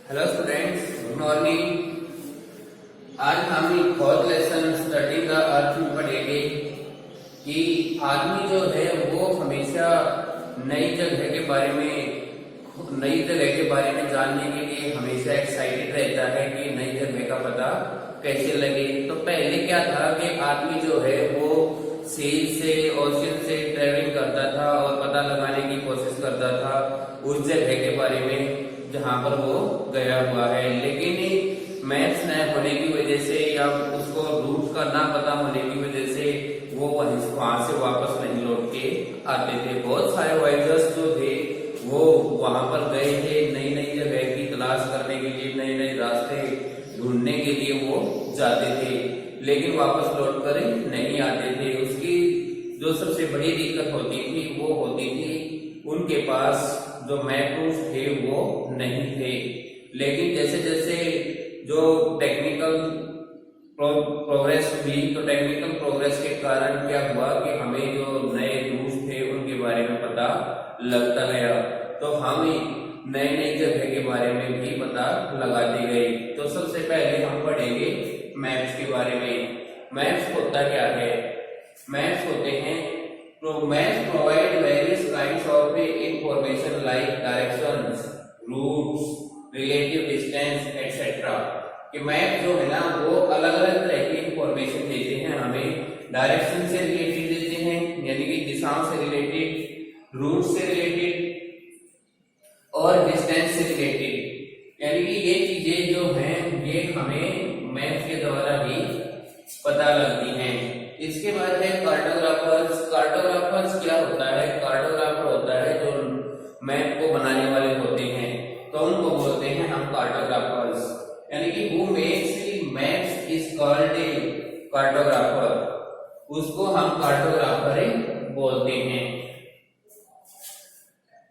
Hello students, good morning. आज हम fourth lesson study का अर्थ में पढ़ेंगे कि आदमी जो है वो हमेशा नई जगह के बारे में जानने के लिए हमेशा एक्साइटेड रहता है कि नई जगह का पता कैसे लगे। तो पहले क्या था कि आदमी जो है वो सी से ओशियन से ट्रेवलिंग करता था और पता लगाने की कोशिश करता था उस जगह के बारे में जहां पर वो गया हुआ है। लेकिन मैप्स न होने की वजह से या उसको रूट का ना पता होने की वजह से वो वहां से वापस नहीं लौट के आते थे। बहुत सारे वॉयजर्स जो थे वो वहां पर गए थे नई नई जगह की तलाश करने के लिए, नए नए रास्ते ढूंढने के लिए वो जाते थे, लेकिन वापस लौट कर नहीं आते थे। उसकी जो सबसे बड़ी दिक्कत होती थी वो होती थी उनके पास जो मैप प्रूफ थे वो नहीं थे। लेकिन जैसे जैसे जो टेक्निकल प्रोग्रेस हुई तो टेक्निकल प्रोग्रेस के कारण क्या हुआ कि हमें जो नए रूट्स थे उनके बारे में पता लगता गया, तो हम नई नई जगह के बारे में भी पता लगाते गए। तो सबसे पहले हम पढ़ेंगे मैप्स के बारे में। मैप्स होता क्या है? मैप्स होते हैं maps provide various kinds of information like directions, routes, relative distance, etc. कि मैप जो है ना वो अलग अलग तरह की इंफॉर्मेशन देते हैं हमें। डायरेक्शन से रिलेटेड देते हैं, यानी कि दिशाओं से रिलेटेड, रूट से रिलेटेड और डिस्टेंस से रिलेटेड, यानी कि ये चीजें जो हैं ये हमें मैप के द्वारा ही पता लगती हैं। इसके बाद है कार्टोग्राफर्स। कार्टोग्राफर्स क्या होता है? कार्टोग्राफर होता है जो मैप को बनाने वाले होते हैं, तो उनको बोलते हैं हम कार्टोग्राफर्स, यानी कि who makes maps is called a cartographer, उसको हम कार्टोग्राफर बोलते हैं।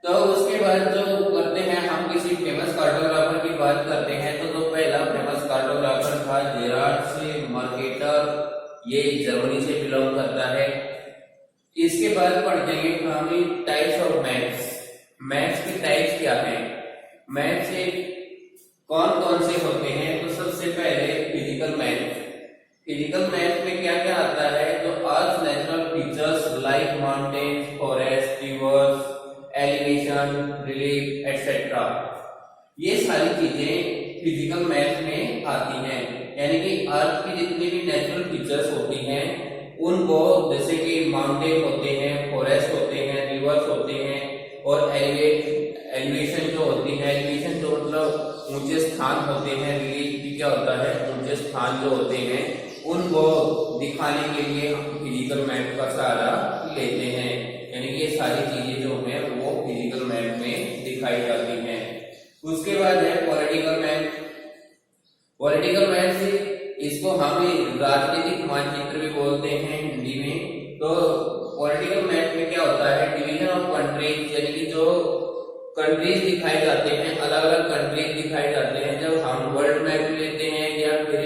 तो उसके बाद जो करते हैं हम किसी फेमस कार्टोग्राफर की बात करते हैं तो जो पहला फेमस कार्टोग्राफर था जेरार्ड मर्केटर, ये जर्मनी से बिलोंग करता है। इसके बाद पढ़ते हैं हम टाइप्स ऑफ मैप्स। मैप्स के टाइप्स क्या हैं? मैप से कौन कौन से होते हैं? तो सबसे पहले फिजिकल मैप। फिजिकल मैप में क्या क्या आता है? तो earth natural features like mountains, forest, rivers, elevation, relief etcetera, ये सारी चीजें फिजिकल मैप में आती हैं। यानी कि अर्थ की जितनी भी नेचुरल फीचर्स होती हैं उनको, जैसे कि माउंटेन होते हैं, फॉरेस्ट होते हैं, रिवर्स होते हैं और एलिवेशन जो होती है, एलिवेशन जो मतलब ऊंचे स्थान होते हैं, रिलीफ भी क्या होता है? ऊंचे स्थान जो होते हैं उनको दिखाने के लिए हम फिजिकल मैप का सहारा लेते हैं। यानी कि ये सारी चीजें जो है वो फिजिकल मैप में दिखाई जाती हैं। उसके बाद है पॉलिटिकल मैप। पॉलिटिकल मैप से इसको हम राजनीतिक मानचित्र भी बोलते हैं हिंदी में। तो पॉलिटिकल मैप में क्या होता है? डिवीजन ऑफ कंट्रीज, यानी कि जो कंट्रीज दिखाए जाते हैं, अलग अलग कंट्रीज दिखाए जाते हैं। जब हम वर्ल्ड मैप लेते हैं या फिर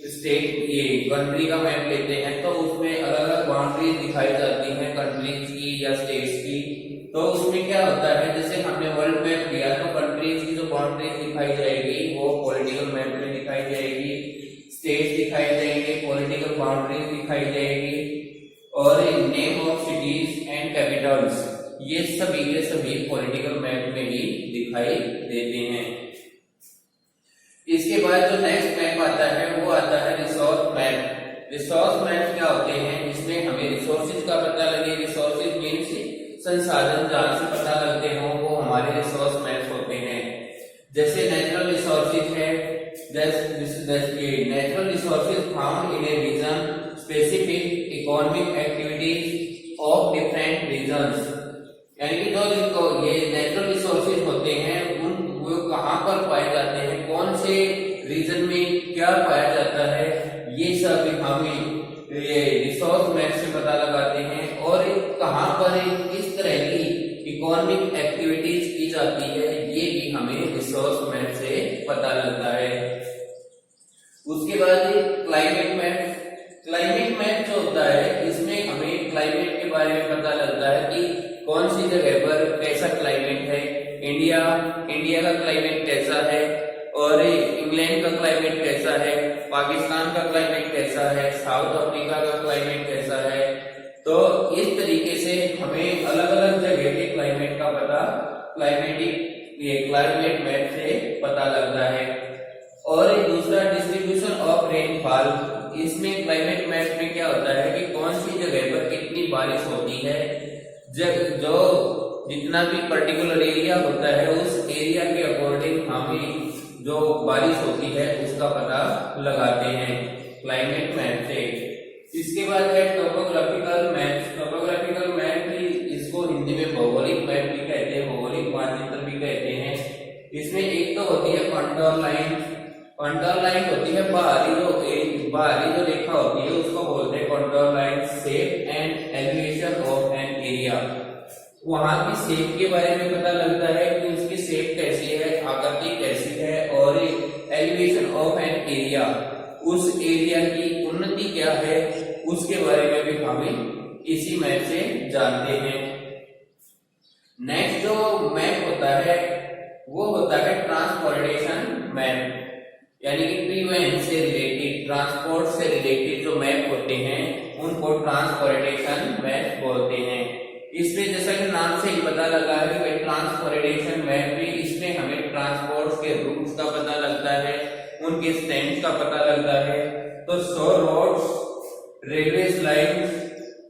स्टेट ये कंट्री का मैप लेते हैं तो उसमें अलग अलग बाउंड्रीज दिखाई जाती हैं कंट्रीज की या स्टेट्स की। तो उसमें क्या होता है, जैसे हमने वर्ल्ड मैप लिया तो कंट्रीज की जो बाउंड्रीज दिखाई जाएगी वो पॉलिटिकल मैप में दिखाई जाएगी, स्टेट्स दिखाई जाएंगे, पॉलिटिकल बाउंड्रीज दिखाई जाएगी और name of cities and Capitals, ये सभी के सभी पॉलिटिकल मैप में ही दिखाई देते हैं। इसके बाद जो नेक्स्ट मैप आता है वो आता है रिसोर्स मैप। रिसोर्स मैप क्या होते हैं? इसमें हमें रिसोर्सेज का पता लगे। रिसोर्सेज मीन्स संसाधन जहां से पता लगते हो वो हमारे रिसोर्स मैप होते हैं। जैसे नेचुरल रिसोर्सेज है, natural resources found in a region, specific economic activities of different regions, यानी कि जो ये नेचुरल रिसोर्सेज होते हैं वो कहाँ पर पाए जाते हैं, कौन से रीजन में क्या पाया जाता है, ये सब हमें ये रिसोर्स मैप से पता लगाते हैं। और कहाँ पर किस तरह की इकोनॉमिक एक्टिविटीज की जाती है ये भी हमें रिसोर्स मैप से पता लगता है। उसके बाद क्लाइमेट मैप। क्लाइमेट मैप जो होता है इसमें हमें क्लाइमेट के बारे में पता लगता है कि कौन सी जगह पर कैसा क्लाइमेट है। इंडिया का क्लाइमेट कैसा है, और इंग्लैंड का क्लाइमेट कैसा है, पाकिस्तान का क्लाइमेट कैसा है, साउथ अफ्रीका का क्लाइमेट कैसा है। तो इस तरीके से हमें अलग अलग जगह के क्लाइमेट का पता क्लाइमेट मैप से पता लगता है। और एक दूसरा डिस्ट्रीब्यूशन ऑफ रेनफॉल, इसमें क्लाइमेट मैप में क्या होता है कि कौन सी जगह पर कितनी बारिश होती है, जो जितना भी पर्टिकुलर एरिया होता है उस एरिया के अकॉर्डिंग हमें जो बारिश होती है उसका पता लगाते हैं क्लाइमेट मैप से। इसके बाद है टोपोग्राफिकल मैप। टोपोग्राफिकल मैप इसको हिंदी में भौगोलिक मैप भी कहते हैं, भौगोलिक मानचित्र भी कहते हैं। इसमें एक तो होती है कंटूर लाइन। कंटूर लाइन होती है बाहरी जो रेखा होती है उसको बोलते हैं contour line. Shape and elevation of an area, वहां की शेप के बारे में पता लगता है कि उसकी शेप कैसी है, आकृति कैसी है, और एलिवेशन ऑफ एन एरिया, उस एरिया की उन्नति क्या है उसके बारे में भी हमें इसी मैप से जानते हैं। नेक्स्ट जो मैप होता है वो होता है ट्रांसपोर्टेशन मैप, यानी कि परिवहन से रिलेटेड, ट्रांसपोर्ट से रिलेटेड जो मैप होते हैं उनको ट्रांसपोर्टेशन मैप बोलते हैं। इसमें जैसा कि नाम से ही पता लगा है कि ट्रांसपोर्टेशन मैप में इसमें हमें ट्रांसपोर्ट के रूट्स का पता लगता है, उनके स्टैंड का पता लगता है। तो so roads, railway lines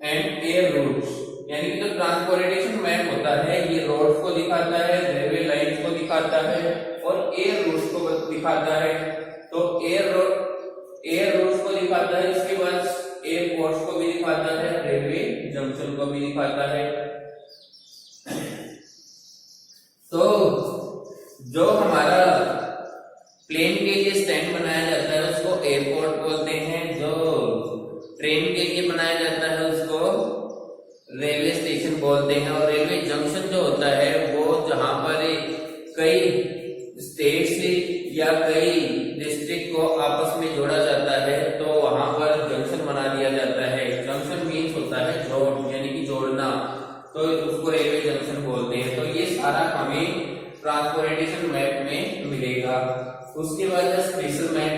and air routes, यानी कि जो ट्रांसपोर्टेशन मैप होता है ये रोड्स को दिखाता है, रेलवे लाइंस को दिखाता है और एयर रूट्स को दिखाता है। तो एयर रूट्स को दिखाता है, इसके बाद एयरपोर्ट्स को भी दिखाता है, रेलवे जंक्शन को भी दिखाता है। तो जो हमारा प्लेन के लिए स्टैंड बनाया जाता है उसको एयरपोर्ट बोलते हैं, जो ट्रेन के लिए बनाया जाता है उसको रेलवे स्टेशन बोलते हैं। और रेलवे जंक्शन जो होता है वो जहां पर कई स्टेट्स या कई डिस्ट्रिक्ट को आपस में जोड़ा जाता है तो वहां पर जंक्शन बना दिया जाता है। जंक्शन मीन्स होता है जोड़, यानी कि जोड़ना, तो उसको रेलवे जंक्शन बोलते हैं। तो ये सारा हमें ट्रांसपोर्टेशन मैप में मिलेगा। उसके बाद है स्पेशल मैप।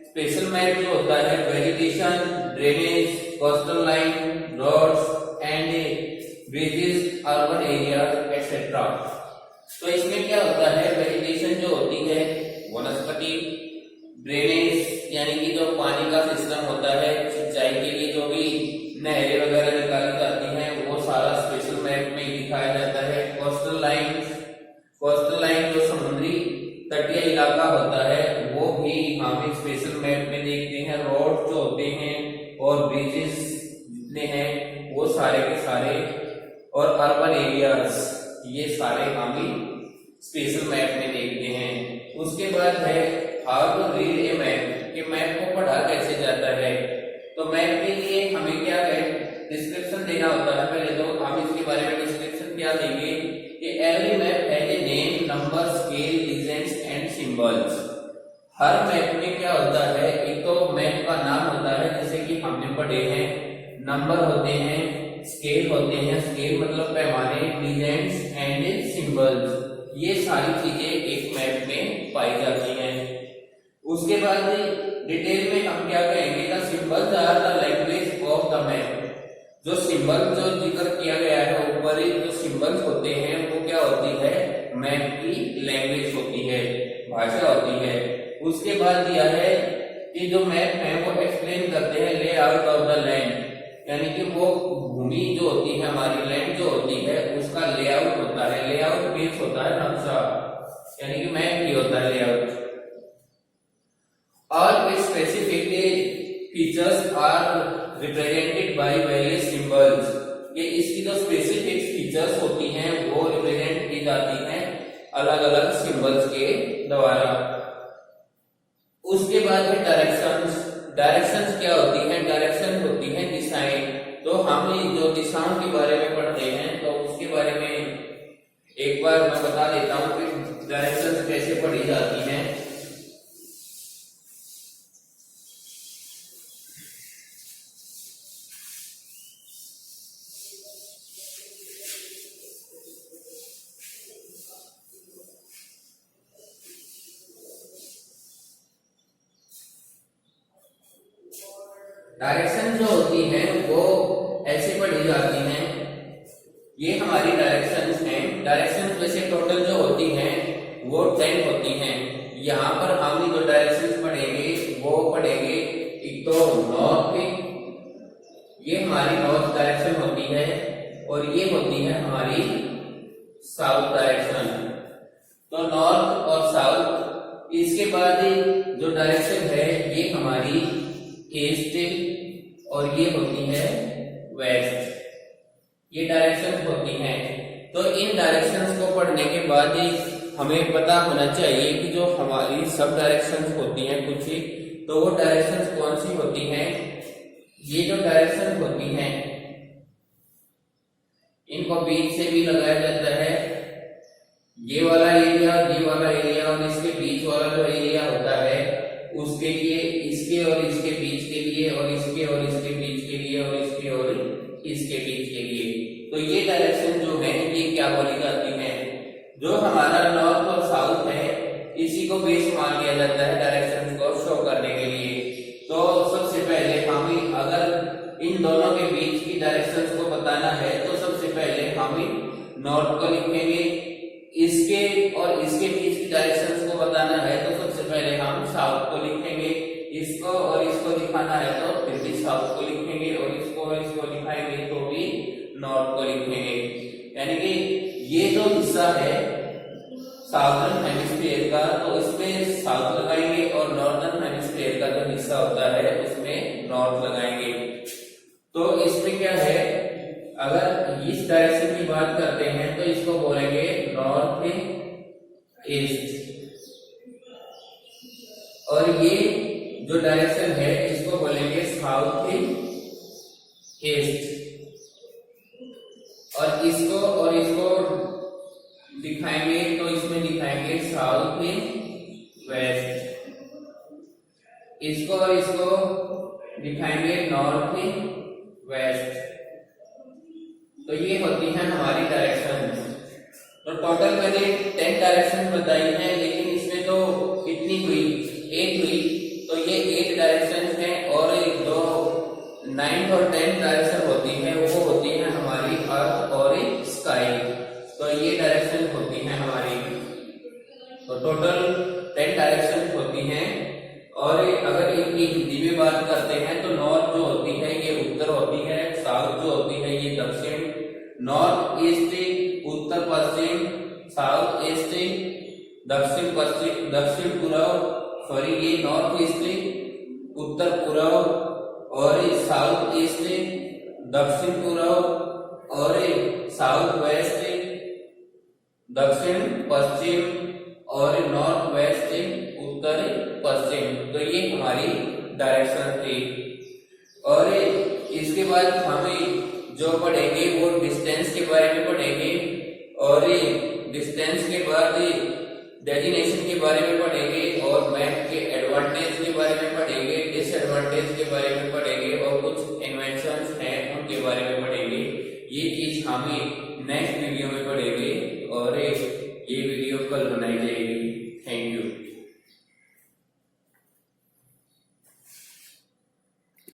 स्पेशल मैप जो होता है vegetation, drainage, coastal line, roads and bridges, urban area etcetera. तो इसमें क्या होता है, वेजिटेशन जो होती है वनस्पति, ड्रेनेज यानी कि जो पानी का सिस्टम होता है सिंचाई के लिए जो भी नहरें वगैरह निकाली जाती हैं वो सारा स्पेशल मैप में दिखाया जाता है। कोस्टल लाइन जो समुद्री तटीय इलाका होता है वो भी हम स्पेशल मैप में देखते हैं। रोड जो होते हैं और ब्रिजेस जितने हैं वो सारे के सारे, और अर्बन एरियाज ये सारे हम स्पेशल मैप में देखते हैं। उसके बाद है how to read a map, कि मैप को पढ़ा कैसे जाता है। तो मैप के लिए हमें क्या है, डिस्क्रिप्शन देना होता है। पहले तो हम इसके बारे में डिस्क्रिप्शन क्या देंगे कि every map has a name, number, scale, legends and symbols. Her map में क्या होता है, एक तो मैप का नाम होता है जैसे कि हमने पढ़े हैं, नंबर होते हैं, स्केल होते हैं, स्केल मतलब पैमाने, लीजेंड्स एंड सिंबल्स, ये सारी चीजें एक मैप में पाई जाती हैं। उसके बाद डिटेल में हम क्या कहेंगे, the symbols are the language of the map. जो सिंबल जो जिक्र किया गया है ऊपर, जो सिंबल्स होते हैं वो क्या होती है, मैप की लैंग्वेज होती है, भाषा होती है। उसके बाद दिया है कि जो मैप है वो एक्सप्लेन करते हैं लेआउट ऑफ द लैंड, यानी कि वो भूमि जो होती है हमारी, लैंड जो होती है उसका लेआउट होता है। लेआउट मीन्स होता है नक्शा, यानी कि मैप ही होता है लेआउट। और specific features are represented by various symbols, ये इसकी जो स्पेसिफिक फीचर्स होती हैं वो रिप्रेजेंट की जाती हैं अलग अलग सिंबल्स के द्वारा। उसके बाद है डायरेक्शंस। डायरेक्शंस क्या होती हैं, डायरेक्शन होती है दिशाएं। तो हम जो दिशाओं के बारे में पढ़ते हैं तो उसके बारे में एक बार मैं बता देता हूं कि डायरेक्शंस कैसे पढ़ी जाती हैं। डायरेक्शन जो होती है वो ऐसे पढ़ी जाती हैं। ये हमारी डायरेक्शंस हैं। डायरेक्शंस वैसे टोटल जो होती हैं वो 10 होती हैं। यहाँ पर हम जो डायरेक्शंस पढ़ेंगे वो पढ़ेंगे एक तो नॉर्थ, ये हमारी नॉर्थ डायरेक्शन होती है, और ये होती है हमारी साउथ डायरेक्शन। तो नॉर्थ और साउथ, इसके बाद जो डायरेक्शन है ये हमारी ईस्ट और ये होती है वेस्ट, ये डायरेक्शन होती हैं। तो इन डायरेक्शंस को पढ़ने के बाद हमें पता होना चाहिए कि जो हमारी सब डायरेक्शंस होती हैं कुछ ही, तो वो डायरेक्शंस कौन सी होती हैं। ये जो डायरेक्शन होती हैं इनको बीच से भी लगाया जाता है। ये वाला एरिया, ये वाला एरिया और इसके बीच वाला जो एरिया होता है उसके लिए, इसके और इसके बीच के लिए, और इसके और इसके बीच के लिए, और इसके और इसके बीच के लिए। तो ये डायरेक्शन जो है ये क्या बोली जाती है। जो हमारा नॉर्थ और साउथ है इसी को बेस मान लिया जाता है डायरेक्शन को शो करने के लिए। तो सबसे पहले हमें अगर इन दोनों के बीच की डायरेक्शंस को बताना है तो सबसे पहले हम नॉर्थ को लिखेंगे, इसके और इसके बीच की डायरेक्शंस को बताना है तो सबसे पहले हम साउथ को लिखेंगे, इसको और इसको दिखाना है तो फिर भी साउथ को लिखेंगे, और इसको और इसको दिखाएंगे तो भी नॉर्थ को लिखेंगे। यानी कि ये जो हिस्सा है साउथर्न हेमिस्फीयर का तो इसमें साउथ लगाएंगे, और नॉर्दर्न हेमिस्फीयर का जो हिस्सा होता है उसमें नॉर्थ लगाएंगे। तो इसमें क्या है, अगर इस डायरेक्शन की बात करते हैं तो इसको बोलेंगे नॉर्थ ईस्ट, और ये जो डायरेक्शन है इसको बोलेंगे साउथ ईस्ट, और इसको दिखाएंगे तो इसमें दिखाएंगे साउथ वेस्ट, इसको और इसको दिखाएंगे नॉर्थ वेस्ट। तो ये होती है हमारी डायरेक्शन। तो टोटल मैंने 10 डायरेक्शन बताई हैं, लेकिन इसमें तो कितनी हुई, 8 हुई। तो ये 8 डायरेक्शन हैं, और जो 9 और 10 डायरेक्शन होती है वो होती है हमारी अर्थ और स्काई। तो ये डायरेक्शन होती है हमारी। तो टोटल 10 डायरेक्शन होती हैं, और अगर इनकी हिंदी में बात करते हैं तो नॉर्थ जो होती है ये उत्तर होती है, साउथ जो होती है ये दक्षिण, नॉर्थ ईस्ट उत्तर पश्चिम, साउथ ईस्ट दक्षिण पश्चिम, दक्षिण पूर्व, सॉरी ये नॉर्थ ईस्ट उत्तर पूर्व, और साउथ ईस्ट दक्षिण पूर्व, और साउथ वेस्ट दक्षिण पश्चिम, और नॉर्थ वेस्ट उत्तर पश्चिम। तो ये हमारी डायरेक्शन थी। और इसके बाद हमें जो पढ़ेंगे वो डिस्टेंस के बारे में पढ़ेंगे, और डिस्टेंस के बाद डेजिग्नेशन के बारे में पढ़ेंगे, और मैप के एडवांटेज के बारे में पढ़ेंगे, डिसएडवांटेज के बारे में पढ़ेंगे, और कुछ इन्वेंशंस हैं उनके बारे में पढ़ेंगे। ये चीज हमें